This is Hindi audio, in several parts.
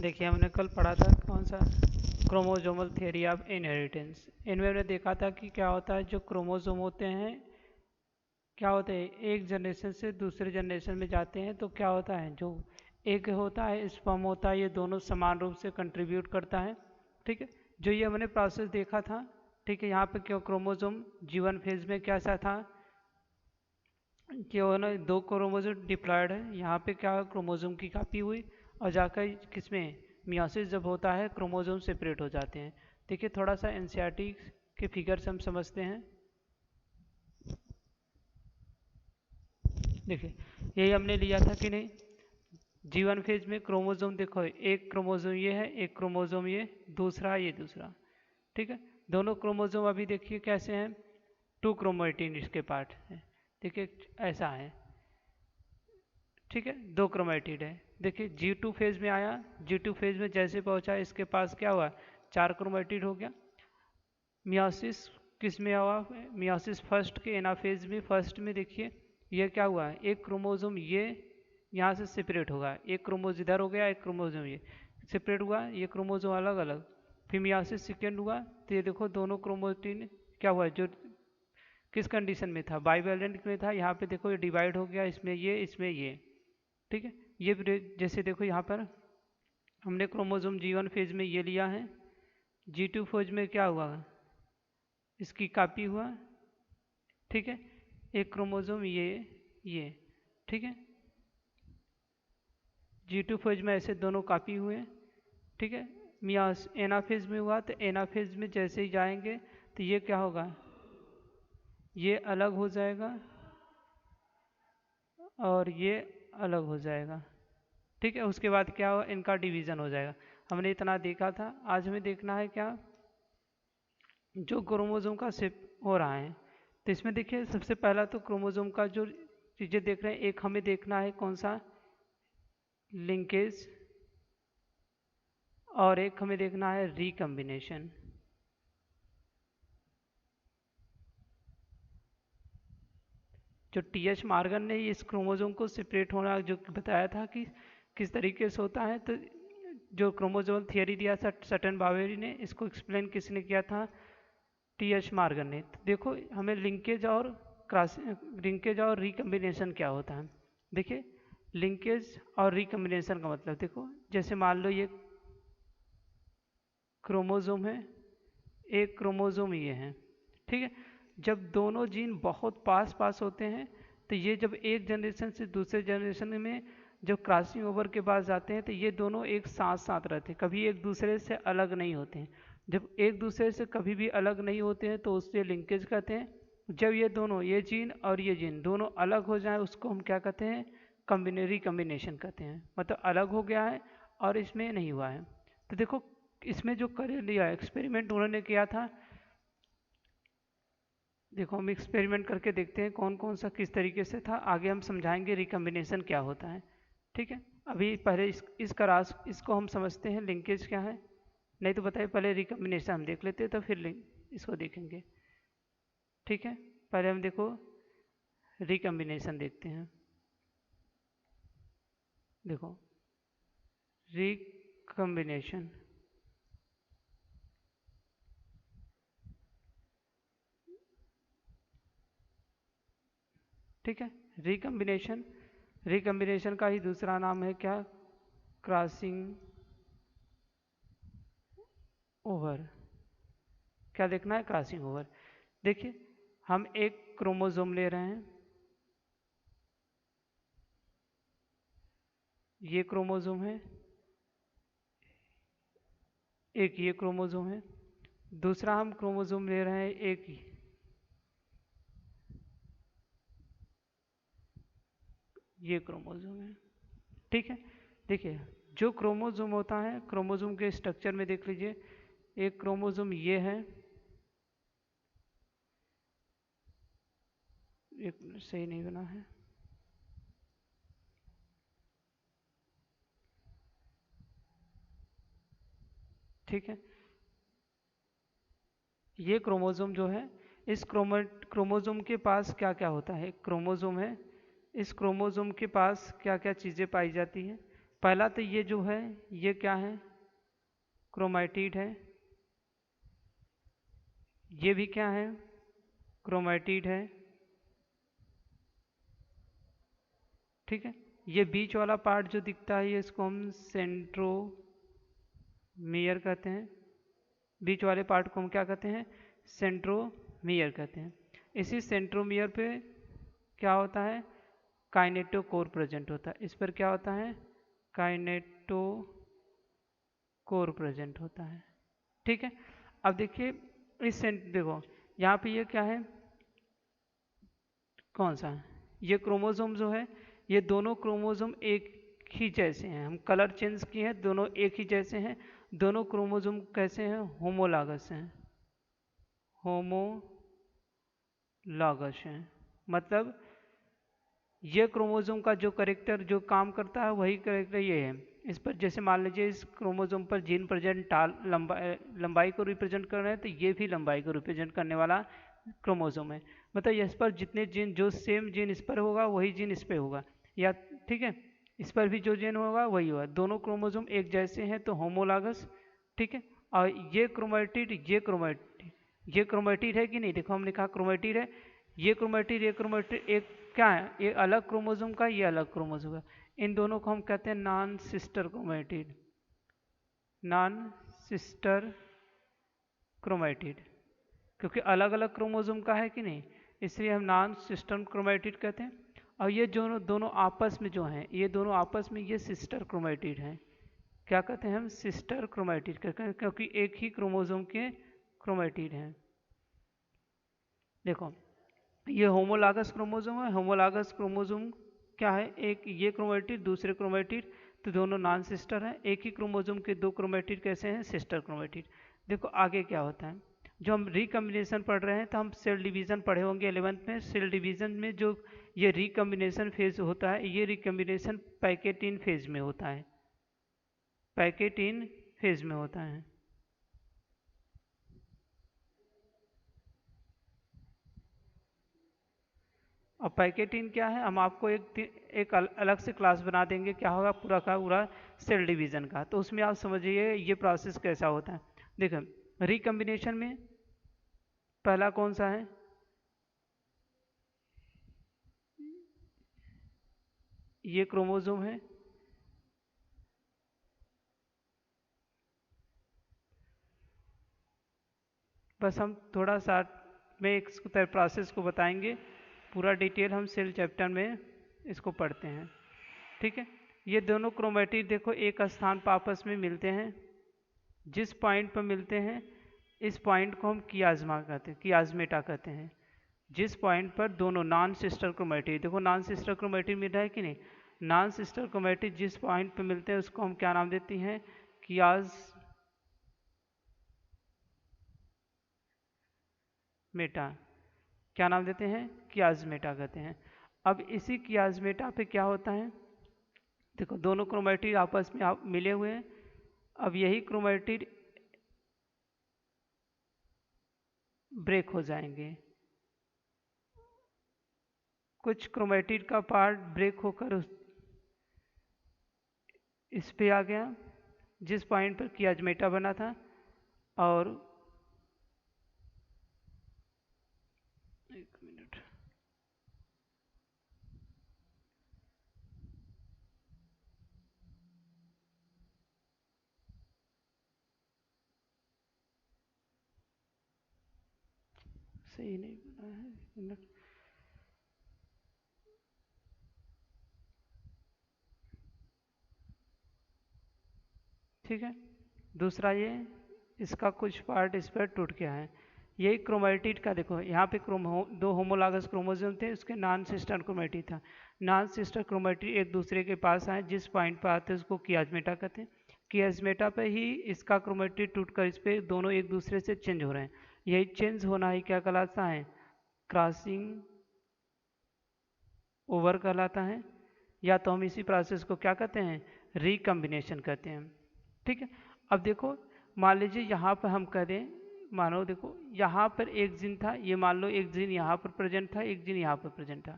देखिए हमने कल पढ़ा था कौन सा क्रोमोजोमल थियरी ऑफ इनहेरिटेंस। इनमें हमने देखा था कि क्या होता है, जो क्रोमोजोम होते हैं क्या होते हैं एक जनरेशन से दूसरे जनरेशन में जाते हैं तो क्या होता है, जो एक होता है स्पर्म होता है, ये दोनों समान रूप से कंट्रीब्यूट करता है। ठीक है, जो ये हमने प्रोसेस देखा था। ठीक है, यहाँ पे क्यों क्रोमोजोम जीवन फेज में कैसा था कि वो ना दो क्रोमोजोम डिप्लॉयड है, यहाँ पे क्या क्रोमोजोम की कॉपी हुई और जाकर किसमें मियोसिस जब होता है क्रोमोजोम सेपरेट हो जाते हैं। देखिए थोड़ा सा एनसीईआरटी के फिगर से हम समझते हैं। देखिए यही हमने लिया था कि नहीं, जीवन फेज में क्रोमोजोम देखो, एक क्रोमोजोम ये है, एक क्रोमोजोम ये दूसरा, ये दूसरा। ठीक है, दोनों क्रोमोजोम अभी देखिए कैसे हैं, टू क्रोमेटिन इसके पार्ट है। देखिए ऐसा है, ठीक है, दो क्रोमेटिड है। देखिए G2 फेज में आया, G2 फेज में जैसे पहुंचा इसके पास क्या हुआ, चार क्रोमेटिड हो गया। मियोसिस किस में हुआ, मियोसिस फर्स्ट के एनाफेज में, फर्स्ट में देखिए ये क्या हुआ, एक क्रोमोजोम ये यहाँ से सेपरेट होगा, एक क्रोमोजोम इधर हो गया, एक क्रोमोजोम ये सेपरेट हुआ, ये क्रोमोजोम अलग अलग। फिर मियोसिस सेकेंड हुआ तो ये देखो दोनों क्रोमोटिन क्या हुआ, जो किस कंडीशन में था, बाइवेलेंट में था, यहाँ पे देखो ये डिवाइड हो गया, इसमें ये इसमें ये। ठीक है, ये जैसे देखो यहाँ पर हमने क्रोमोजोम G1 फेज में ये लिया है, G2 फेज में क्या हुआ, इसकी कॉपी हुआ। ठीक है, एक क्रोमोजोम ये। ठीक है, G2 फेज में ऐसे दोनों कॉपी हुए। ठीक है, मियास एनाफेज में हुआ तो एनाफेज में जैसे ही जाएंगे तो ये क्या होगा, ये अलग हो जाएगा और ये अलग हो जाएगा। ठीक है, उसके बाद क्या हो, इनका डिवीज़न हो जाएगा। हमने इतना देखा था, आज हमें देखना है क्या, जो क्रोमोजोम का शिफ्ट हो रहा है। तो इसमें देखिए सबसे पहला तो क्रोमोजोम का जो चीज़ें देख रहे हैं, एक हमें देखना है कौन सा, लिंकेज, और एक हमें देखना है रिकम्बिनेशन। जो टी एच मार्गन ने इस क्रोमोजोम को सेपरेट होना जो बताया था कि किस तरीके से होता है, तो जो क्रोमोजोम थियरी दिया था सटन बावेरी ने, इसको एक्सप्लेन किसने किया था, टी एच मार्गन ने। तो देखो हमें लिंकेज और क्रॉस, लिंकेज और रिकम्बिनेशन क्या होता है। देखिए लिंकेज और रिकम्बिनेशन का मतलब देखो, जैसे मान लो ये क्रोमोजोम है, एक क्रोमोजोम ये है। ठीक है, जब दोनों जीन बहुत पास पास होते हैं तो ये जब एक जनरेशन से दूसरे जनरेशन में जब क्रॉसिंग ओवर के पास जाते हैं तो ये दोनों एक साथ साथ रहते हैं, कभी एक दूसरे से अलग नहीं होते हैं। जब एक दूसरे से कभी भी अलग नहीं होते हैं तो उससे लिंकेज कहते हैं। जब ये दोनों, ये जीन और ये जीन दोनों अलग हो जाए उसको हम क्या कहते हैं, कम्बिनरी कम्बिनेशन कहते हैं, मतलब अलग हो गया है और इसमें नहीं हुआ है। तो देखो इसमें जो कर लिया एक्सपेरिमेंट उन्होंने किया था, देखो हम एक्सपेरिमेंट करके देखते हैं कौन कौन सा किस तरीके से था, आगे हम समझाएंगे रिकम्बिनेशन क्या होता है। ठीक है, अभी पहले इसका राज इसको हम समझते हैं लिंकेज क्या है, नहीं तो बताइए पहले रिकम्बिनेशन हम देख लेते हैं तो फिर लिंक इसको देखेंगे। ठीक है, पहले हम देखो रिकम्बिनेशन देखते हैं। देखो रिकम्बिनेशन, ठीक है, रिकम्बिनेशन, रिकम्बिनेशन का ही दूसरा नाम है क्या, क्रॉसिंग ओवर। क्या देखना है, क्रॉसिंग ओवर। देखिए हम एक क्रोमोजोम ले रहे हैं, ये क्रोमोजोम है, एक ये क्रोमोजोम है, दूसरा हम क्रोमोजोम ले रहे हैं एक ये क्रोमोजोम है। ठीक है, देखिए जो क्रोमोजोम होता है, क्रोमोजोम के स्ट्रक्चर में देख लीजिए, एक क्रोमोजोम ये है, एक मिनट सही नहीं बना है, ठीक है, ये क्रोमोजोम जो है, इस क्रोमोजोम के पास क्या क्या होता है, क्रोमोजोम है, इस क्रोमोजोम के पास क्या क्या चीज़ें पाई जाती हैं। पहला तो ये जो है ये क्या है, क्रोमैटिड है। ये भी क्या है, क्रोमैटिड है। ठीक है, ये बीच वाला पार्ट जो दिखता है ये इसको हम सेंट्रोमियर कहते हैं। बीच वाले पार्ट को हम क्या कहते हैं, सेंट्रोमियर कहते हैं। इसी सेंट्रोमियर पे क्या होता है, काइनेटोकोर प्रेजेंट होता है। इस पर क्या होता है, काइनेटोकोर प्रेजेंट होता है। ठीक है, अब देखिए देखो यहाँ पे ये क्या है, कौन सा है, ये क्रोमोसोम जो है, ये दोनों क्रोमोसोम एक ही जैसे हैं। हम कलर चेंज किए हैं, दोनों एक ही जैसे हैं। दोनों क्रोमोसोम कैसे हैं, होमोलागस हैं, होमोलागस हैं। मतलब ये क्रोमोसोम का जो करेक्टर जो काम करता है वही करेक्टर ये है। इस पर जैसे मान लीजिए इस क्रोमोसोम पर जीन प्रेजेंट लंबाई को रिप्रेजेंट कर रहे हैं, तो ये भी लंबाई को रिप्रेजेंट करने वाला क्रोमोसोम है। मतलब इस पर जितने जीन, जो सेम जीन इस पर होगा वही जीन इस पर होगा, या ठीक है, इस पर भी जो जीन होगा वही होगा। दोनों क्रोमोसोम एक जैसे हैं तो होमोलागस। ठीक है, और ये क्रोमैटिड ये क्रोमैटिड है कि नहीं, देखो हमने कहा क्रोमैटिड है। ये क्रोमैटिड एक क्या है, ये अलग क्रोमोसोम का, ये अलग क्रोमोसोम का। इन दोनों को हम कहते हैं non sister chromatid, non sister chromatid, क्योंकि अलग अलग क्रोमोसोम का है कि नहीं, इसलिए हम नॉन सिस्टर क्रोमैटिड कहते हैं। और ये दोनों दोनों आपस में जो हैं, ये दोनों आपस में ये सिस्टर क्रोमैटिड हैं। क्या कहते हैं हम, सिस्टर क्रोमैटिड कहते हैं, क्योंकि एक ही क्रोमोसोम के क्रोमैटिड हैं। देखो ये होमोलागस क्रोमोसोम है। होमोलागस क्रोमोसोम क्या है, एक ये क्रोमैटिड दूसरे क्रोमैटिड, तो दोनों नॉन सिस्टर हैं। एक ही क्रोमोसोम के दो क्रोमैटिड कैसे हैं, सिस्टर क्रोमैटिड। देखो आगे क्या होता है, जो हम रिकम्बिनेशन पढ़ रहे हैं, तो हम सेल डिवीज़न पढ़े होंगे 11th में। सेल डिवीज़न में जो ये रिकम्बिनेशन फेज होता है, ये रिकम्बिनेशन पैकेटिन फेज में होता है, पैकेटिन फेज में होता है। और पैकेटिन क्या है, हम आपको एक अलग से क्लास बना देंगे, क्या होगा, पूरा का पूरा सेल डिवीज़न का, तो उसमें आप समझिए ये प्रोसेस कैसा होता है। देखो रिकम्बिनेशन में पहला कौन सा है, ये क्रोमोसोम है। बस हम थोड़ा सा में एक प्रोसेस को बताएंगे, पूरा डिटेल हम सेल चैप्टर में इसको पढ़ते हैं। ठीक है, ये दोनों क्रोमैटिड देखो एक स्थान पर आपस में मिलते हैं। जिस पॉइंट पर मिलते हैं इस पॉइंट को हम कियाज्मा कहते हैं, कियाज्मेटा कहते हैं। जिस पॉइंट पर दोनों नॉन सिस्टर क्रोमैटिड, देखो नॉन सिस्टर क्रोमैटिड मिल रहा है कि नहीं, नॉन सिस्टर क्रोमैटिड जिस पॉइंट पर मिलते हैं उसको हम क्या नाम देते हैं, कियाज्मेटा। क्या नाम देते हैं, कियाज्मेटा कहते हैं। अब इसी कियाज्मेटा पे क्या होता है, देखो दोनों क्रोमैटिड आपस में मिले हुए हैं। अब यही क्रोमैटिड ब्रेक हो जाएंगे, कुछ क्रोमैटिड का पार्ट ब्रेक होकर इस पे आ गया जिस पॉइंट पर कियाज्मेटा बना था, और एक मिनट, सही नहीं बना है, एक मिनट। ठीक है, दूसरा ये इसका कुछ पार्ट इस पर टूट गया है। यही क्रोमैटिड का देखो यहाँ पे दो होमोलागस क्रोमोसोम थे, उसके नॉन सिस्टर क्रोमैटिड था। नॉन सिस्टर क्रोमैटिड एक दूसरे के पास आए, जिस पॉइंट पर आते हैं उसको कियाज्मेटा कहते हैं। कियाज्मेटा पे ही इसका क्रोमैटिड टूटकर इस पे दोनों एक दूसरे से चेंज हो रहे हैं। यही चेंज होना ही क्या कहलाता है, क्रॉसिंग ओवर कहलाता है, या तो हम इसी प्रोसेस को क्या कहते हैं, रिकम्बिनेशन कहते हैं। ठीक है, अब देखो मान लीजिए यहाँ पर हम करें, मानो देखो यहाँ पर एक जीन था, ये मान लो एक जीन यहाँ पर प्रेजेंट था, एक जीन यहाँ पर प्रेजेंट था,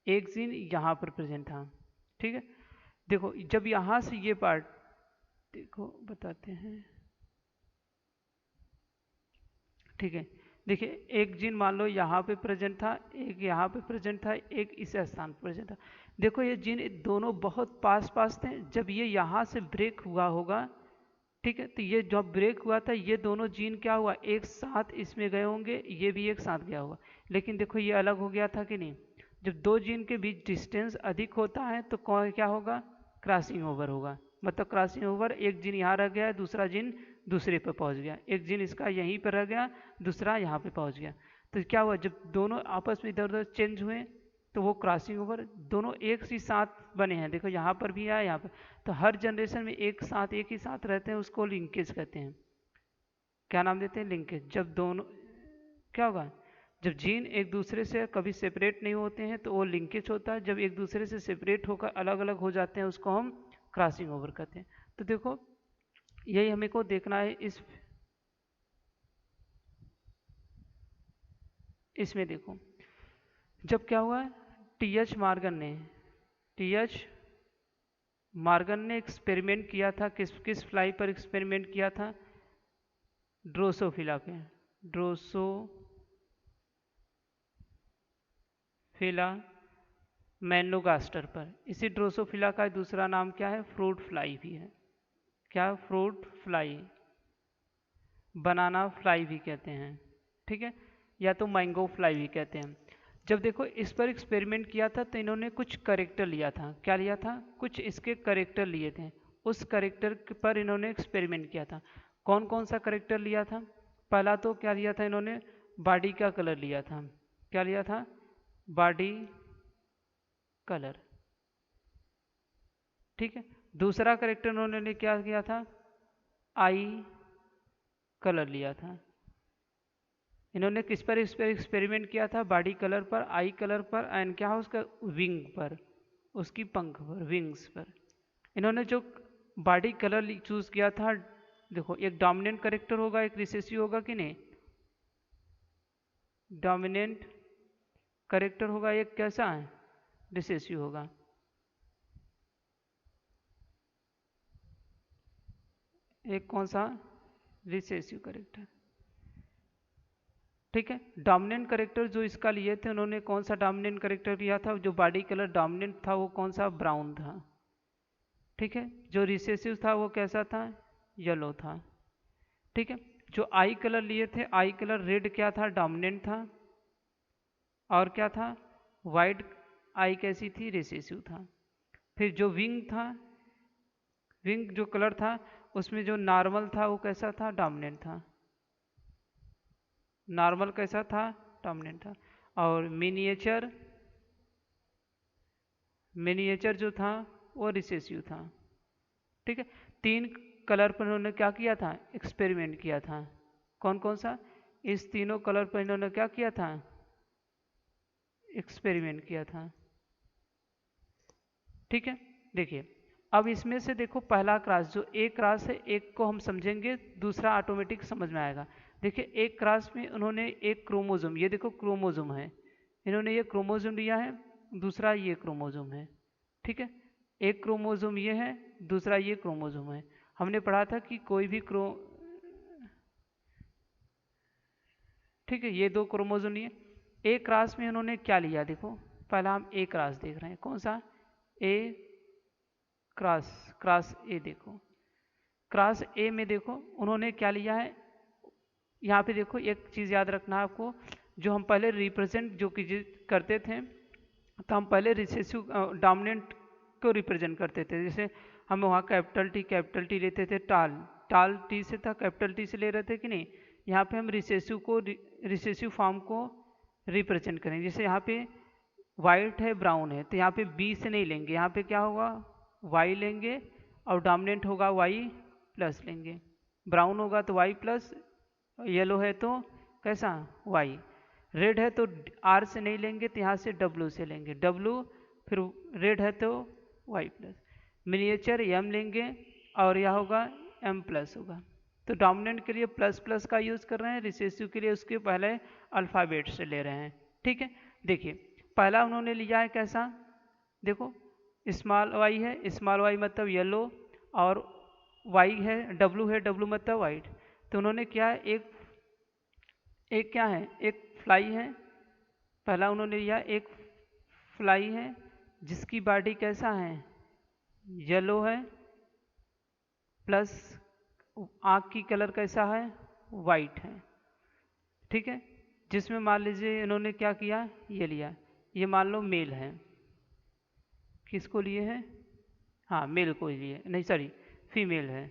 एक जीन यहाँ पर प्रेजेंट था। ठीक है, देखो जब यहाँ से ये पार्ट, देखो बताते हैं, ठीक है। देखिए एक जीन मान लो यहाँ पे प्रेजेंट था, एक यहाँ पे प्रेजेंट था, एक इस स्थान पर प्रेजेंट था। देखो ये जीन दोनों बहुत पास पास थे, जब ये यहाँ से ब्रेक हुआ होगा, ठीक है, तो ये जब ब्रेक हुआ था ये दोनों जीन क्या हुआ, एक साथ इसमें गए होंगे, ये भी एक साथ गया होगा। लेकिन देखो ये अलग हो गया था कि नहीं। जब दो जीन के बीच डिस्टेंस अधिक होता है तो कौन क्या होगा, क्रॉसिंग ओवर होगा। मतलब क्रॉसिंग ओवर, एक जीन यहाँ रह गया, दूसरा जीन दूसरे पे पहुंच गया, एक जीन इसका यहीं पर रह गया, दूसरा यहाँ पे पहुंच गया। तो क्या हुआ, जब दोनों आपस में इधर उधर चेंज हुए तो वो क्रॉसिंग ओवर दोनों एक ही साथ बने हैं। देखो यहाँ पर भी है, यहाँ पर। तो हर जनरेशन में एक साथ एक ही साथ रहते हैं, उसको लिंकेज कहते हैं। क्या नाम देते हैं, लिंकेज। जब दोनों क्या होगा, जब जीन एक दूसरे से कभी सेपरेट नहीं होते हैं तो वो लिंकेज होता है, जब एक दूसरे से सेपरेट होकर अलग अलग हो जाते हैं उसको हम क्रॉसिंग ओवर कहते हैं। तो देखो यही हमें को देखना है। इसमें देखो जब क्या हुआ, टीएच मार्गन ने एक्सपेरिमेंट किया था, किस फ्लाई पर एक्सपेरिमेंट किया था, ड्रोसोफिला पे, ड्रोसोफिला मैनोगास्टर पर। इसी ड्रोसोफिला का दूसरा नाम क्या है, फ्रूट फ्लाई भी है। क्या, फ्रूट फ्लाई, बनाना फ्लाई भी कहते हैं, ठीक है, या तो मैंगो फ्लाई भी कहते हैं। जब देखो इस पर एक्सपेरिमेंट किया था तो इन्होंने कुछ करेक्टर लिया था। क्या लिया था, कुछ इसके करेक्टर लिए थे, उस करेक्टर पर इन्होंने एक्सपेरिमेंट किया था। कौन कौन सा करेक्टर लिया था, पहला तो क्या लिया था इन्होंने, बॉडी का कलर लिया था। क्या लिया था, बॉडी कलर, ठीक है। दूसरा करेक्टर इन्होंने क्या किया था, आई कलर लिया था। इन्होंने किस पर एक्सपेरिमेंट किया था, बॉडी कलर पर, आई कलर पर, एंड क्या है उसका, विंग पर, उसकी पंख पर, विंग्स पर। इन्होंने जो बॉडी कलर चूज किया था, देखो एक डोमिनेंट करेक्टर होगा, एक रिसेसिव होगा कि नहीं, डोमिनेंट करेक्टर होगा, एक कैसा है, रिसेसिव होगा। एक कौन सा, रिसेसिव करेक्टर, ठीक है। डोमिनेंट करेक्टर जो इसका लिए थे उन्होंने कौन सा डोमिनेंट करेक्टर लिया था, जो बॉडी कलर डोमिनेंट था वो कौन सा, ब्राउन था, ठीक है। जो रिसेसिव था वो कैसा था, येलो था, ठीक है। जो आई कलर लिए थे, आई कलर रेड क्या था, डोमिनेंट था, और क्या था, वाइट आई कैसी थी, रिसेसिव था। फिर जो विंग था, विंग जो कलर था उसमें जो नॉर्मल था वो कैसा था, डोमिनेंट था, नॉर्मल कैसा था, डोमिनेंट था। और मिनिएचर जो था वो रिसेसिव था, ठीक है। तीन कलर पर इन्होंने क्या किया था, एक्सपेरिमेंट किया था। कौन कौन सा, इस तीनों कलर पर इन्होंने क्या किया था, एक्सपेरिमेंट किया था, ठीक है। देखिए अब इसमें से देखो पहला क्रॉस, जो एक क्रॉस है, एक को हम समझेंगे, दूसरा ऑटोमेटिक समझ में आएगा। देखिए एक क्रॉस में उन्होंने एक क्रोमोजोम, ये देखो क्रोमोजोम है, इन्होंने ये क्रोमोजोम लिया है, दूसरा ये क्रोमोजोम है, ठीक है। एक क्रोमोजोम ये है, दूसरा ये क्रोमोजोम है। हमने पढ़ा था कि कोई भी ठीक है, ये दो क्रोमोजोम लिए। एक क्रॉस में उन्होंने क्या लिया, देखो पहला हम ए क्रॉस देख रहे हैं, कौन सा, ए क्रॉस ए। देखो क्रॉस ए में देखो उन्होंने क्या लिया है, यहाँ पे देखो एक चीज़ याद रखना है आपको, जो हम पहले रिप्रेजेंट जो करते थे, तो हम पहले रिसेसिव डोमिनेंट को रिप्रेजेंट करते थे। जैसे हम वहाँ कैपिटल टी लेते थे, टाल टी से था, कैपिटल टी से ले रहे थे कि नहीं। यहाँ पे हम रिसेसिव फॉर्म को रिप्रेजेंट करेंगे। जैसे यहाँ पे वाइट है, ब्राउन है, तो यहाँ पे बी से नहीं लेंगे, यहाँ पे क्या होगा, वाई लेंगे, और डोमिनेंट होगा वाई प्लस लेंगे। ब्राउन होगा तो वाई प्लस, येलो है तो कैसा, वाई। रेड है तो आर से नहीं लेंगे, तो यहाँ से डब्लू से लेंगे, डब्लू, फिर रेड है तो वाई प्लस। मिनिएचर एम लेंगे, और यह होगा एम प्लस होगा। तो डोमिनेंट के लिए प्लस प्लस का यूज़ कर रहे हैं, रिसेसिव के लिए उसके पहले अल्फ़ाबेट से ले रहे हैं, ठीक है। देखिए पहला उन्होंने लिया है कैसा, देखो स्मॉल वाई है, स्मॉल वाई मतलब येलो, और वाई है डब्लू मतलब वाइट। तो उन्होंने क्या है, एक क्या है, एक फ्लाई है। पहला उन्होंने लिया एक फ्लाई है जिसकी बॉडी कैसा है, येलो है, प्लस आँख की कलर कैसा है, वाइट है। ठीक है, जिसमें मान लीजिए इन्होंने क्या किया, ये लिया, ये मान लो मेल है। किसको लिए है, हाँ मेल को लिए, नहीं सॉरी फीमेल है।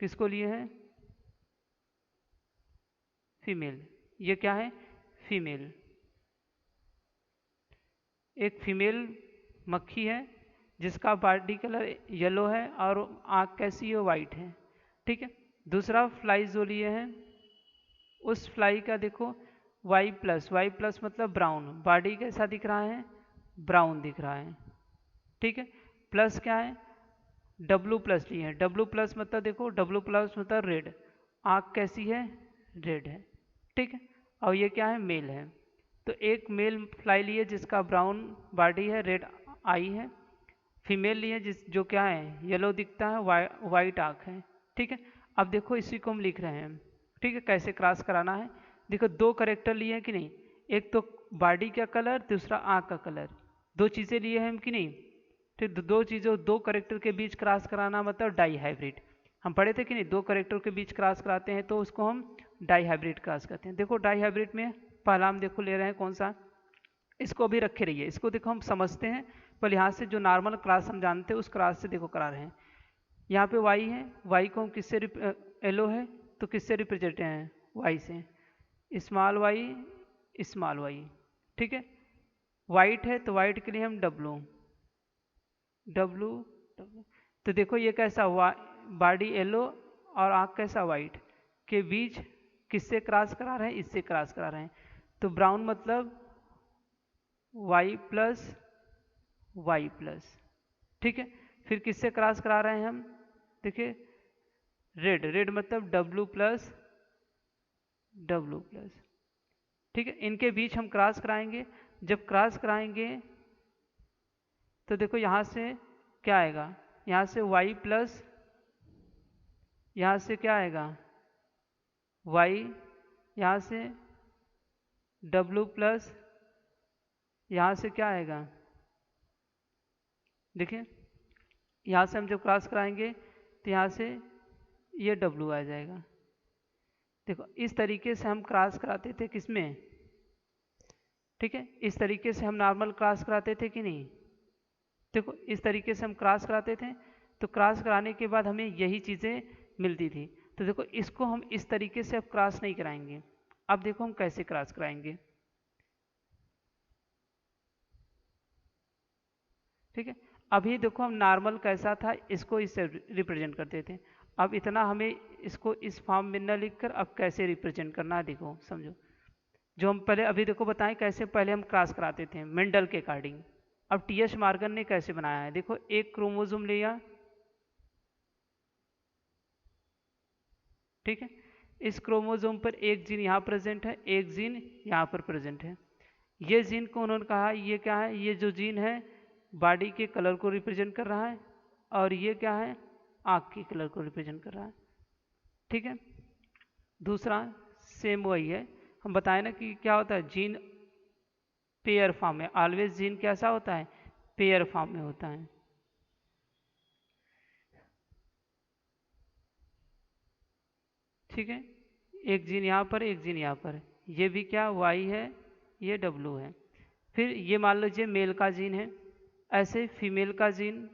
किसको लिए है, फीमेल। ये क्या है, फीमेल। एक फीमेल मक्खी है जिसका बॉडी कलर येलो है और आँख कैसी है, वाइट है। ठीक है, दूसरा फ्लाई जो लिए हैं, उस फ्लाई का देखो वाई प्लस मतलब ब्राउन, बॉडी कैसा दिख रहा है, ब्राउन दिख रहा है। ठीक है, प्लस क्या है, डब्लू प्लस लिए हैं, डब्लू प्लस मतलब देखो डब्लू प्लस मतलब रेड, आँख कैसी है, रेड है। ठीक है, और ये क्या है, मेल है। तो एक मेल फ्लाई लिए जिसका ब्राउन बॉडी है, रेड आई है। फीमेल लिए जो क्या है, येलो दिखता है, वाइट आँख है। ठीक है, अब देखो इसी को हम लिख रहे हैं। ठीक है, कैसे क्रॉस कराना है, देखो दो करेक्टर लिए हैं कि नहीं, एक तो बॉडी का कलर, दूसरा आँख का कलर, दो चीज़ें लिए हैं हम कि नहीं। ठीक, दो चीज़ों, दो करेक्टर के बीच क्रॉस कराना मतलब डाई हाइब्रिड। हम पढ़े थे कि नहीं, दो करेक्टर के बीच क्रॉस कराते हैं तो उसको हम डाई हाइब्रिड क्रॉस करते हैं। देखो डाई हाइब्रिड में पहला हम देखो ले रहे हैं कौन सा, इसको अभी रखे रहिए, इसको देखो हम समझते हैं। पर यहाँ से जो नॉर्मल क्रॉस हम जानते हैं उस क्रॉस से देखो करा रहे हैं। यहाँ पे वाई है, वाई को हम किससे एलो है तो किससे रिप्रेजेंट हैं, वाई से, स्मॉल वाई। ठीक है, वाइट है तो वाइट के लिए हम डब्लू डब्लू डब्लू। तो देखो ये कैसा हुआ, बॉडी येलो और आँख कैसा वाइट, के बीच किससे क्रॉस करा रहे हैं, इससे क्रॉस करा रहे हैं। तो ब्राउन मतलब वाई प्लस। ठीक है, फिर किससे क्रॉस करा रहे हैं हम, देखिए रेड मतलब डब्लू प्लस। ठीक है, इनके बीच हम क्रॉस कराएंगे। जब क्रॉस कराएंगे तो देखो यहाँ से क्या आएगा, यहाँ से वाई प्लस, यहाँ से क्या आएगा वाई, यहाँ से डब्लू प्लस, यहाँ से क्या आएगा, देखिए यहाँ से हम जब क्रॉस कराएंगे तो यहाँ से ये डब्लू आ जाएगा। देखो इस तरीके से हम क्रॉस कराते थे किसमें, ठीक है, इस तरीके से हम नॉर्मल क्रॉस कराते थे कि नहीं। देखो इस तरीके से हम क्रॉस कराते थे, तो क्रॉस कराने के बाद हमें यही चीज़ें मिलती थी। तो देखो इसको हम इस तरीके से अब क्रॉस नहीं कराएंगे। अब देखो हम कैसे क्रॉस कराएंगे। ठीक है, अभी देखो हम नॉर्मल कैसा था इसको इससे रिप्रेजेंट करते थे। अब इतना हमें इसको इस फॉर्म में न लिखकर अब कैसे रिप्रेजेंट करना है, देखो समझो। जो हम पहले अभी देखो बताएं कैसे पहले हम क्रॉस कराते थे मेंडल के अकॉर्डिंग। अब टी.एच. मॉर्गन ने कैसे बनाया है, देखो एक क्रोमोसोम लिया, ठीक है, इस क्रोमोसोम पर एक जीन यहाँ प्रेजेंट है, एक जीन यहाँ पर प्रेजेंट है। ये जीन को उन्होंने कहा ये क्या है, ये जो जीन है बॉडी के कलर को रिप्रेजेंट कर रहा है, और ये क्या है, आँख के कलर को रिप्रेजेंट कर रहा है। ठीक है, दूसरा सेम वही है, हम बताएं ना कि क्या होता है, जीन पेयर फॉर्म में, ऑलवेज जीन कैसा होता है, पेयर फॉर्म में होता है। ठीक है, एक जीन यहाँ पर, एक जीन यहाँ पर, ये भी क्या वाई है, ये डब्लू है। फिर ये मान लीजिए मेल का जीन है, ऐसे फीमेल का जीन,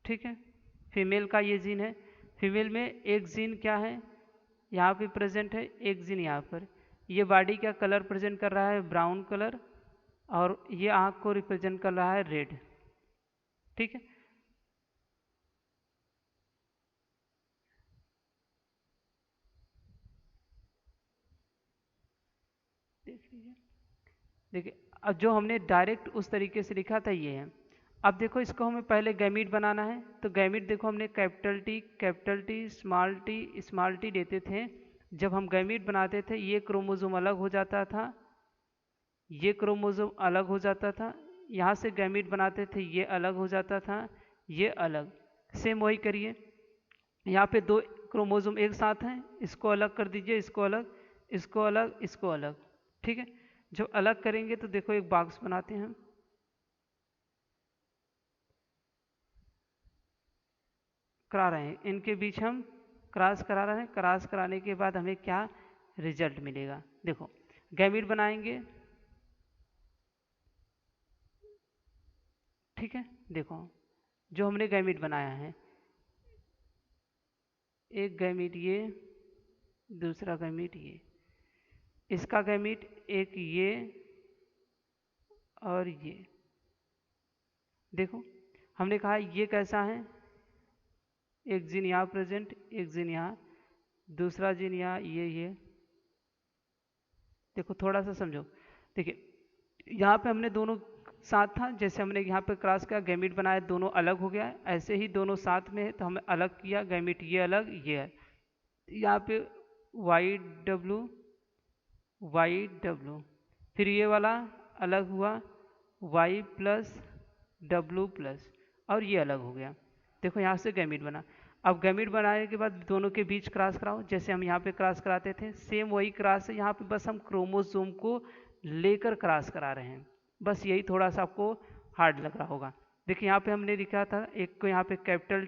ठीक है, फीमेल का ये जीन है। फीमेल में एक जीन क्या है, यहाँ पे प्रेजेंट है, एक जीन यहाँ पर। ये बॉडी का कलर प्रेजेंट कर रहा है ब्राउन कलर, और ये आँख को रिप्रेजेंट कर रहा है रेड। ठीक है, देख लीजिए, देखिए अब जो हमने डायरेक्ट उस तरीके से लिखा था ये है। अब देखो इसको हमें पहले गैमीट बनाना है, तो गैमीट देखो हमने कैपिटल टी स्मॉल टी लेते थे जब हम गैमीट बनाते थे ये क्रोमोसोम अलग हो जाता था, ये क्रोमोसोम अलग हो जाता था, यहाँ से गैमीट बनाते थे ये अलग हो जाता था, ये अलग। सेम वही करिए, यहाँ पे दो क्रोमोसोम एक साथ हैं, इसको अलग कर दीजिए, इसको अलग, इसको अलग, इसको अलग। ठीक है, जब अलग करेंगे तो देखो एक बॉक्स बनाते हैं हम, करा रहे हैं, इनके बीच हम क्रॉस करा रहे हैं। क्रॉस कराने के बाद हमें क्या रिजल्ट मिलेगा, देखो गैमीट बनाएंगे। ठीक है, देखो जो हमने गैमीट बनाया है, एक गैमीट ये, दूसरा गैमीट ये, इसका गैमीट एक ये और ये। देखो हमने कहा ये कैसा है, एक जीन यहाँ प्रेजेंट, एक जीन यहाँ, दूसरा जीन यहाँ, ये। देखो थोड़ा सा समझो, देखिए यहाँ पे हमने दोनों साथ था, जैसे हमने यहाँ पे क्रॉस किया गैमीट बनाया, दोनों अलग हो गया, ऐसे ही दोनों साथ में है तो हमें अलग किया गैमीट, ये अलग ये है। यहाँ पे वाई डब्लू, फिर ये वाला अलग हुआ वाई प्लस डब्लू प्लस, और ये अलग हो गया। देखो यहाँ से गैमीट बना। अब गैमीट बनाने के बाद दोनों के बीच क्रॉस कराओ, जैसे हम यहाँ पे क्रॉस कराते थे, सेम वही क्रॉस है यहाँ पे, बस हम क्रोमोसोम को लेकर क्रॉस करा रहे हैं। बस यही थोड़ा सा आपको हार्ड लग रहा होगा। देखिए यहाँ पे हमने लिखा था एक को यहाँ पे कैपिटल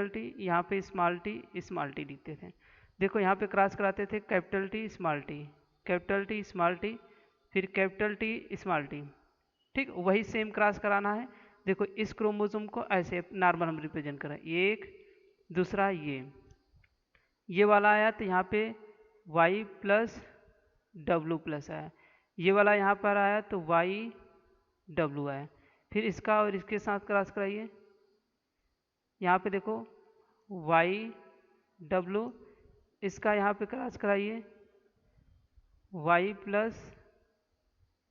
टी, यहाँ पे स्मॉल टी लिखते थे। देखो यहाँ पे क्रॉस कराते थे कैपिटल टी स्मॉल टी, फिर कैपिटल टी स्मॉल टी। ठीक, वही सेम क्रॉस कराना है। देखो इस क्रोमोसोम को ऐसे नॉर्मल हम रिप्रेजेंट करें, एक दूसरा ये वाला आया तो यहाँ पे y प्लस डब्लू प्लस आया, ये वाला यहाँ पर आया तो y डब्लू आया। फिर इसका और इसके साथ क्रॉस कराइए, यहाँ पे देखो y डब्लू, इसका यहाँ पे क्रॉस कराइए y प्लस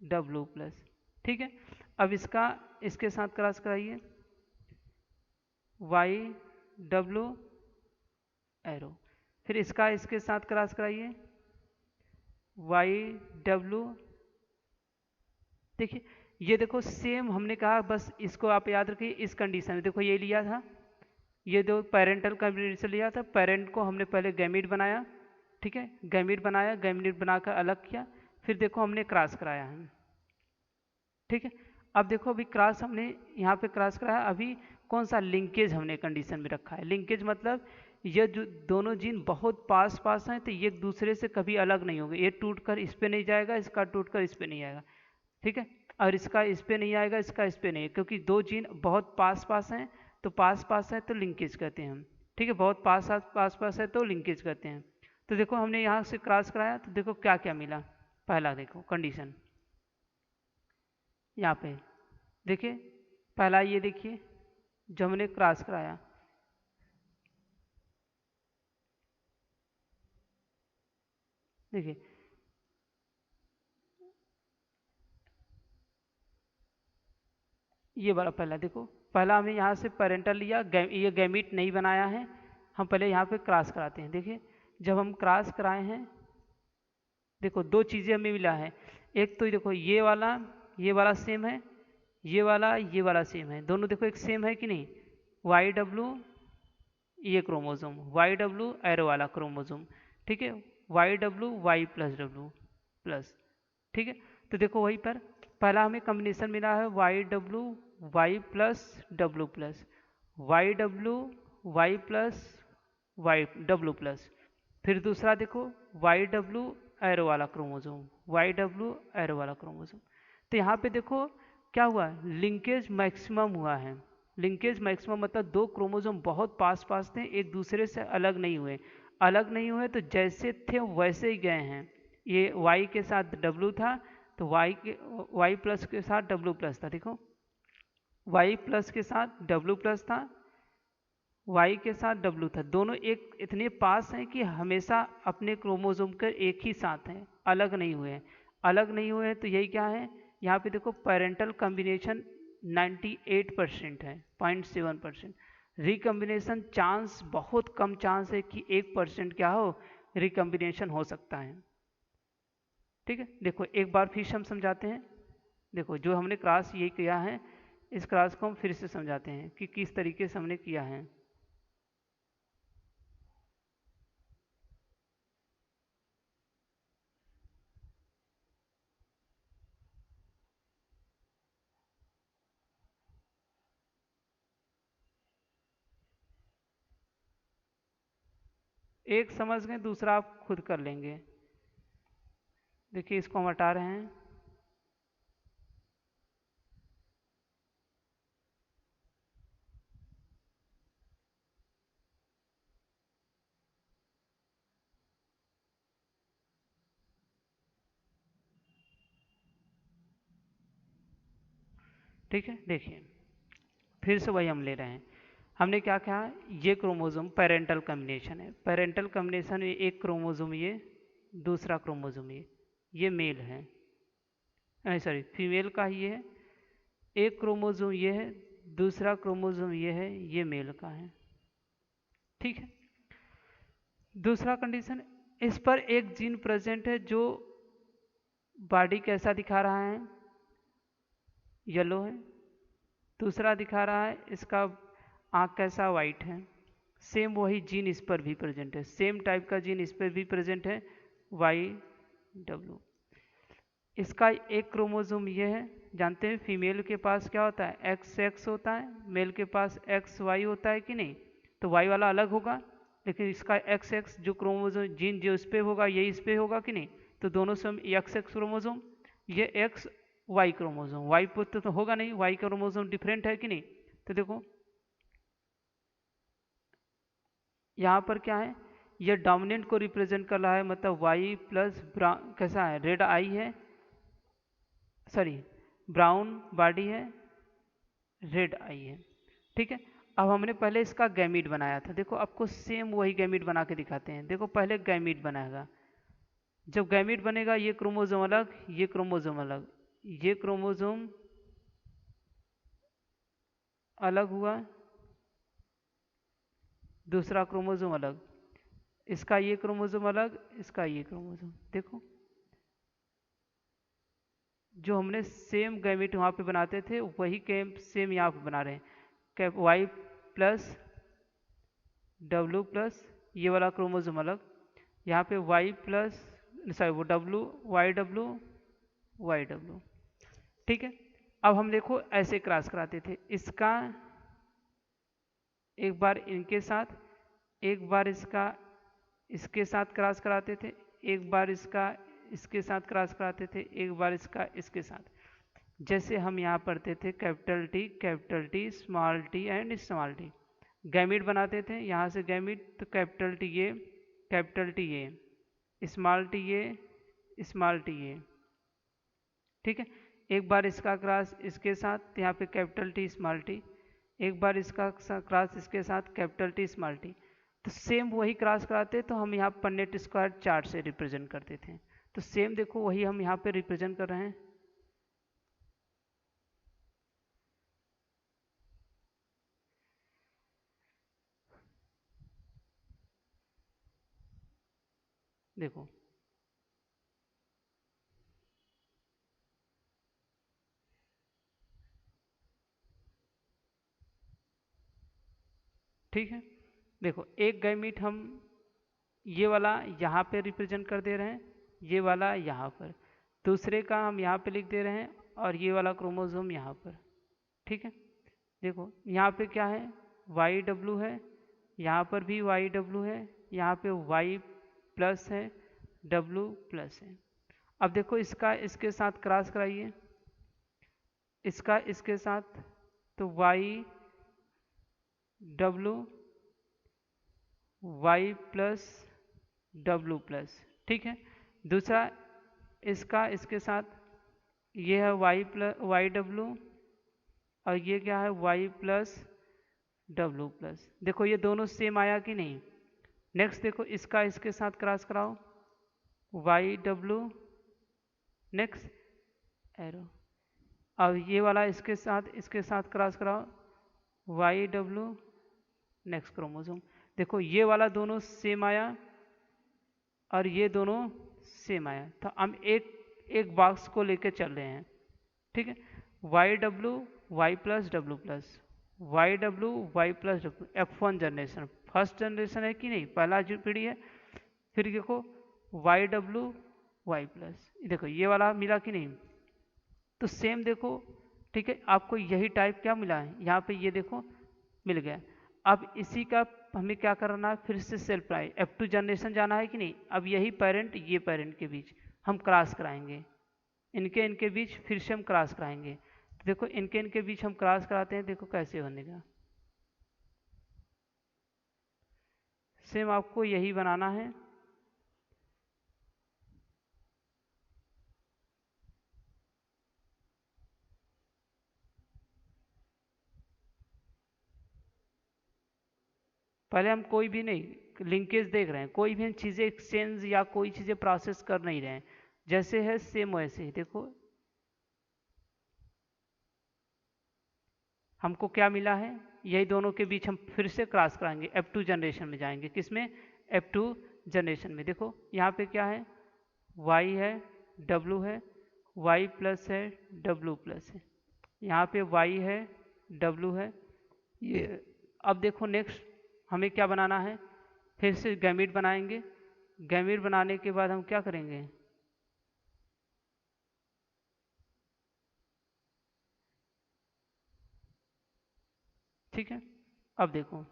डब्लू प्लस। ठीक है, अब इसका इसके साथ क्रॉस कराइए y डब्लू एरो, फिर इसका इसके साथ क्रॉस कराइए y डब्लू। देखिए ये देखो सेम हमने कहा, बस इसको आप याद रखिए इस कंडीशन में। देखो ये लिया था, ये दो पेरेंटल कॉम्बिनेशन लिया था, पेरेंट को हमने पहले गैमीट बनाया। ठीक है, गैमीट बनाया, गैमीट बनाकर अलग किया, फिर देखो हमने क्रॉस कराया है। ठीक है, अब देखो अभी क्रॉस हमने यहाँ पे क्रॉस कराया, अभी कौन सा लिंकेज हमने कंडीशन में रखा है। लिंकेज मतलब ये जो दोनों जीन बहुत पास हैं तो ये एक दूसरे से कभी अलग नहीं होंगे, ये टूट कर इस पे नहीं जाएगा, इसका टूट कर इस पे नहीं आएगा। ठीक है, और इसका इस पे नहीं आएगा, इसका इस पे नहीं है, क्योंकि दो जीन बहुत पास हैं तो पास है तो लिंकेज कहते हैं हम। ठीक है, बहुत पास है तो लिंकेज कहते हैं। तो देखो हमने यहाँ से क्रॉस कराया तो देखो क्या क्या मिला। पहला देखो कंडीशन यहाँ पे देखिए, पहला ये देखिए जो हमने क्रॉस कराया, देखिए ये वाला पहला, देखो पहला हमने यहाँ से पेरेंटल लिया, ये गैमीट नहीं बनाया है, हम पहले यहाँ पे क्रॉस कराते हैं। देखिए जब हम क्रॉस कराए हैं, देखो दो चीज़ें हमें मिला है, एक तो देखो ये वाला सेम है, ये वाला सेम है, दोनों देखो एक सेम है कि नहीं। वाई डब्लू ये क्रोमोसोम, वाई डब्लू एरो वाला क्रोमोसोम। ठीक है, Y W Y plus W plus. ठीक है, तो देखो वहीं पर पहला हमें कॉम्बिनेशन मिला है Y W Y plus W plus, Y W Y plus Y W plus. फिर दूसरा देखो वाई डब्लू एरो वाला क्रोमोसोम, वाई डब्लू एरो वाला क्रोमोसोम। तो यहाँ पे देखो क्या हुआ, लिंकेज मैक्सिमम हुआ है। लिंकेज मैक्सिमम मतलब दो क्रोमोसोम बहुत पास थे, एक दूसरे से अलग नहीं हुए तो जैसे थे वैसे ही गए हैं। ये y के साथ w था तो y प्लस के साथ w प्लस था, देखो y प्लस के साथ w प्लस था, y के साथ w था, दोनों एक इतने पास हैं कि हमेशा अपने क्रोमोसोम के एक ही साथ हैं, अलग नहीं हुए हैं। तो यही क्या है, यहाँ पे देखो पेरेंटल कॉम्बिनेशन 98% है, 0.7%। रिकॉम्बिनेशन चांस बहुत कम चांस है कि 1% क्या हो, रिकम्बिनेशन हो सकता है। ठीक है, देखो एक बार फिर से हम समझाते हैं। देखो जो हमने क्रॉस ये किया है, इस क्रॉस को हम फिर से समझाते हैं कि किस तरीके से हमने किया है। एक समझ गए, दूसरा आप खुद कर लेंगे। देखिए इसको हम हटा रहे हैं। ठीक है, देखिए फिर से वही हम ले रहे हैं। हमने क्या कहा, ये क्रोमोसोम पेरेंटल कॉम्बिनेशन है। पेरेंटल कॉम्बिनेशन में एक क्रोमोसोम ये, दूसरा क्रोमोसोम ये मेल है, नहीं सॉरी फीमेल का ही है। एक क्रोमोसोम ये है, दूसरा क्रोमोसोम ये है, ये मेल का है। ठीक है, दूसरा कंडीशन, इस पर एक जीन प्रेजेंट है जो बॉडी कैसा दिखा रहा है, येलो है। दूसरा दिखा रहा है इसका आँख कैसा, वाइट है। सेम वही जीन इस पर भी प्रेजेंट है, सेम टाइप का जीन इस पर भी प्रेजेंट है, YW। इसका एक क्रोमोसोम ये है, जानते हैं फीमेल के पास क्या होता है, XX होता है, मेल के पास XY होता है कि नहीं। तो Y वाला अलग होगा, लेकिन इसका XX जो क्रोमोसोम जीन जो इस पे होगा ये इस पे होगा कि नहीं। तो दोनों सेम XX क्रोमोसोम, ये XY क्रोमोसोम, Y पुत्र तो होगा नहीं, Y क्रोमोसोम डिफरेंट है कि नहीं। तो देखो यहाँ पर क्या है, ये डोमिनेंट को रिप्रेजेंट कर रहा है, मतलब Y प्लस कैसा है, रेड आई है, सॉरी ब्राउन बॉडी है, रेड आई है। ठीक है, अब हमने पहले इसका गैमीट बनाया था। देखो आपको सेम वही गैमीट बना के दिखाते हैं। देखो पहले गैमीट बनाएगा, जब गैमीट बनेगा ये क्रोमोसोम अलग, ये क्रोमोसोम अलग, ये क्रोमोसोम अलग हुआ, दूसरा क्रोमोसोम अलग, इसका ये क्रोमोसोम अलग, इसका ये क्रोमोसोम। देखो जो हमने सेम गैमीट वहाँ पे बनाते थे वही सेम यहाँ पे बना रहे हैं। Y प्लस W प्लस ये वाला क्रोमोसोम अलग, यहाँ पे Y प्लस सॉरी वो W YW। ठीक है, अब हम देखो ऐसे क्रॉस कराते थे, इसका एक बार इनके साथ, एक बार इसका इसके साथ क्रॉस कराते थे, एक बार इसका इसके साथ क्रॉस कराते थे, एक बार इसका इसके साथ। जैसे हम यहाँ पढ़ते थे capital T small T and small T, gamete बनाते थे। यहाँ से गैमिट तो कैपिटल टी ये स्मॉल टी ये स्मॉल टी ये। ठीक है, एक बार इसका क्रॉस इसके साथ, यहाँ पे कैपिटल टी स्मॉल टी, एक बार इसका क्रॉस इसके साथ कैपिटल टी स्मॉल टी। तो सेम वही क्रॉस कराते तो हम यहाँ पन्नेट स्क्वायर चार्ट से रिप्रेजेंट करते थे। तो सेम देखो वही हम यहाँ पे रिप्रेजेंट कर रहे हैं। देखो ठीक है, देखो एक गैमीट हम ये वाला यहाँ पे रिप्रेजेंट कर दे रहे हैं, ये वाला यहाँ पर, दूसरे का हम यहाँ पे लिख दे रहे हैं, और ये वाला क्रोमोसोम यहाँ पर। ठीक है, देखो यहाँ पे क्या है, YW है, यहाँ पर भी YW है, यहाँ पे Y प्लस है, W प्लस है। अब देखो इसका इसके साथ क्रॉस कराइए, इसका इसके साथ, तो YW Y plus W plus. ठीक है, दूसरा इसका इसके साथ, ये है Y प्लस YW, और ये क्या है Y प्लस W प्लस। देखो ये दोनों सेम आया कि नहीं। नेक्स्ट देखो इसका इसके साथ क्रॉस कराओ, YW, नेक्स्ट एरो। अब ये वाला इसके साथ क्रॉस कराओ, YW, नेक्स्ट क्रोमोसोम। देखो ये वाला दोनों सेम आया, और ये दोनों सेम आया, तो हम एक एक बॉक्स को लेके चल रहे हैं। ठीक है, Y W Y plus W plus Y W Y plus W, F1 generation, first generation है कि नहीं, पहला जो पीढ़ी है। फिर देखो वाई डब्ल्यू वाई प्लस, देखो ये वाला मिला कि नहीं, तो सेम देखो। ठीक है, आपको यही टाइप क्या मिला है यहाँ पे, ये देखो मिल गया। अब इसी का हमें क्या करना है, फिर से सेल्फ प्राइस F2 जनरेशन जाना है कि नहीं। अब यही पेरेंट ये पेरेंट के बीच हम क्रॉस कराएंगे, इनके इनके बीच फिर से हम क्रॉस कराएंगे। तो देखो इनके इनके बीच हम क्रॉस कराते हैं, देखो कैसे बनेगा। सेम आपको यही बनाना है। पहले हम कोई भी नहीं लिंकेज देख रहे हैं, कोई भी हम चीज़ें एक्सचेंज या कोई चीज़ें प्रोसेस कर नहीं रहे हैं, जैसे है सेम वैसे ही। देखो हमको क्या मिला है, यही दोनों के बीच हम फिर से क्रॉस कराएंगे, F2 जनरेशन में जाएंगे। किसमें, F2 जनरेशन में। देखो यहाँ पे क्या है, Y है, W है, Y प्लस है, W प्लस है, यहाँ पे Y है, W है ये। अब देखो नेक्स्ट हमें क्या बनाना है, फिर से गैमिट बनाएंगे। गैमिट बनाने के बाद हम क्या करेंगे, ठीक है। अब देखो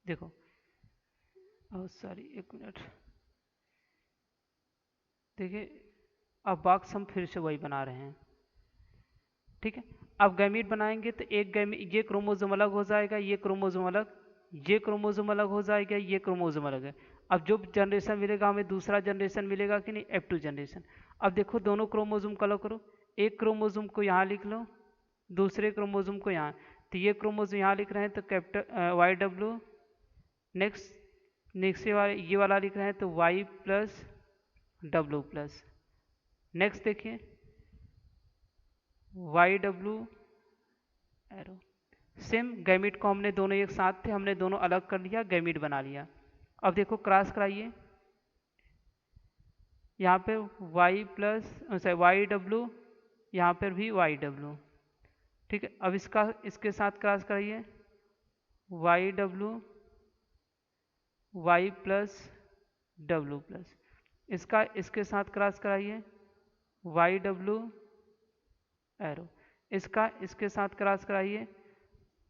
देखो सॉरी एक मिनट, देखिए अब बॉक्स हम फिर से वही बना रहे हैं। ठीक है, अब गैमीट बनाएंगे तो एक गैमीट, ये क्रोमोसोम अलग हो जाएगा, ये क्रोमोसोम अलग, ये क्रोमोसोम अलग हो जाएगा, ये क्रोमोसोम अलग है। अब जो जनरेशन मिलेगा हमें दूसरा जनरेशन मिलेगा कि नहीं, F2 जनरेशन। अब देखो दोनों क्रोमोसोम का अलग करो, एक क्रोमोसोम को यहाँ लिख लो, दूसरे क्रोमोसोम को यहाँ। तो ये क्रोमोसोम यहाँ लिख रहे हैं तो कैपिटल YW, नेक्स्ट नेक्स्ट ये वाला लिख रहे हैं तो Y plus W plus. Next देखिए YW एरो, सेम गैमिट को हमने दोनों एक साथ थे, हमने दोनों अलग कर लिया, गैमिट बना लिया। अब देखो क्रॉस कराइए, यहाँ पे Y प्लस YW, यहाँ पर भी YW। ठीक है, अब इसका इसके साथ क्रॉस कराइए, YW Y plus W plus, इसका इसके साथ क्रॉस कराइए, YW एरो, इसका इसके साथ क्रॉस कराइए,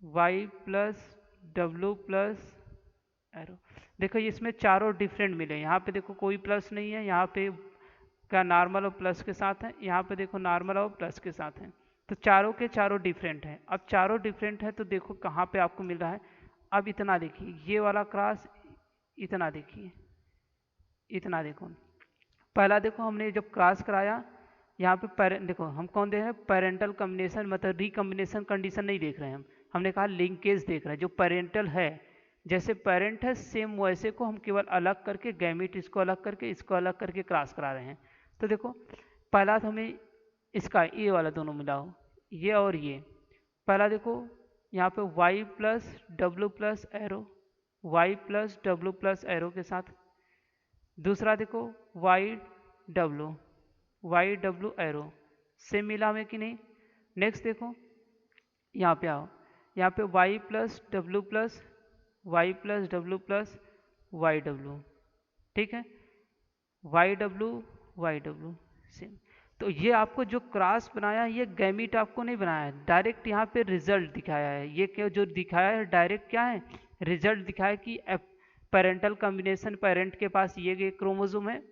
Y plus W plus arrow. देखो इसमें चारों डिफरेंट मिले, यहाँ पे देखो कोई प्लस नहीं है, यहाँ पे क्या नॉर्मल और प्लस के साथ है, यहाँ पे देखो नॉर्मल और प्लस के साथ है। तो चारों के चारों डिफरेंट है। अब चारों डिफरेंट है तो देखो कहाँ पे आपको मिल रहा है। अब इतना देखिए, ये वाला क्रॉस, इतना देखिए, इतना देखो। पहला देखो हमने जब क्रॉस कराया, यहाँ पे पेरेंट देखो हम कौन दे रहे हैं, पेरेंटल कम्बिनेशन, मतलब रिकम्बिनेशन कंडीशन नहीं देख रहे हैं हम, हमने कहा लिंकेज देख रहे हैं। जो पेरेंटल है, जैसे पेरेंट है सेम वैसे को हम केवल अलग करके गैमिट, इसको अलग करके इसको अलग करके क्रॉस करा रहे हैं। तो देखो पहला तो हमें इसका ये वाला दोनों मिला हो, ये और ये। पहला देखो यहाँ पे Y plus W plus arrow, Y plus W plus arrow के साथ। दूसरा देखो वाई डब्ल्यू एरो, सेम मिला हमें कि नहीं। नेक्स्ट देखो यहाँ पे आओ, यहाँ पे Y plus W plus Y plus W plus Y W. ठीक है, वाई डब्ल्यू सेम। तो ये आपको जो क्रॉस बनाया ये गैमिट आपको नहीं बनाया है, डायरेक्ट यहाँ पे रिजल्ट दिखाया है। ये क्या जो दिखाया है डायरेक्ट क्या है, रिजल्ट दिखाया कि पेरेंटल कॉम्बिनेशन, पेरेंट के पास ये क्रोमोसोम है,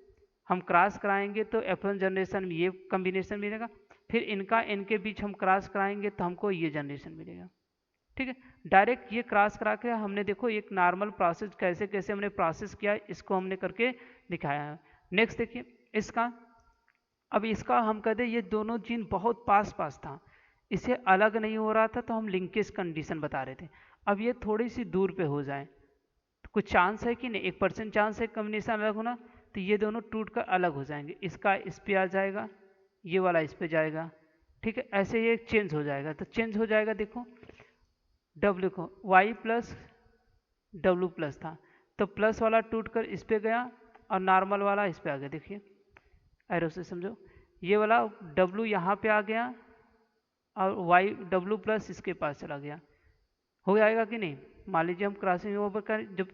हम क्रॉस कराएंगे तो F1 जनरेशन में ये कॉम्बिनेशन मिलेगा, फिर इनका इनके बीच हम क्रॉस कराएंगे तो हमको ये जनरेशन मिलेगा। ठीक है, डायरेक्ट ये क्रॉस करा के हमने देखो एक नॉर्मल प्रोसेस कैसे कैसे हमने प्रोसेस किया, इसको हमने करके दिखाया है। नेक्स्ट देखिए इसका, अब इसका हम कहते ये दोनों जीन बहुत पास पास था, इसे अलग नहीं हो रहा था तो हम लिंकेज कंडीशन बता रहे थे। अब ये थोड़ी सी दूर पे हो जाए तो कुछ चांस है कि नहीं, 1% चांस है कॉम्बिनेशन अलग होना, तो ये दोनों टूट कर अलग हो जाएंगे, इसका इस पे आ जाएगा, ये वाला इस पे जाएगा, ठीक है। ऐसे ये चेंज हो जाएगा, तो चेंज हो जाएगा, देखो डब्ल्यू को वाई प्लस डब्ल्यू प्लस था, तो प्लस वाला टूट कर इस पे गया और नॉर्मल वाला इस पे आ गया, देखिए एरो से समझो, ये वाला डब्ल्यू यहाँ पे आ गया और वाई डब्ल्यू प्लस इसके पास चला गया, हो जाएगा कि नहीं। मान लीजिए हम क्रॉसिंग ओवर कर, जब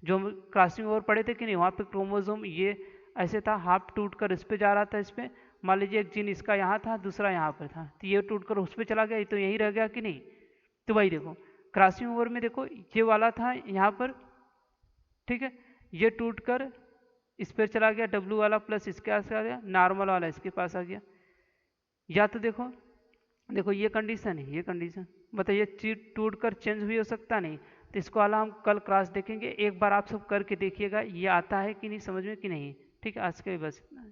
जो हम क्रॉसिंग ओवर पढ़े थे कि नहीं, वहाँ पे क्रोमोसोम ये ऐसे था, हाफ टूट कर इस पे जा रहा था, इस पे मान लीजिए एक जीन इसका यहाँ था, दूसरा यहाँ पर था, तो ये टूट कर उस पर चला गया, तो यही रह गया कि नहीं। तो वही देखो क्रॉसिंग ओवर में देखो ये वाला था यहाँ पर, ठीक है, ये टूट कर इस पर चला गया, डब्ल्यू वाला प्लस इसके पास आ गया, नॉर्मल वाला इसके पास आ गया। या तो देखो देखो ये कंडीशन है, ये कंडीशन बताइए, चीज टूट कर चेंज भी हो सकता नहीं। तो इसको वाला हम कल क्लास देखेंगे, एक बार आप सब करके देखिएगा ये आता है कि नहीं समझ में कि नहीं। ठीक है, आज के लिए बस इतना है।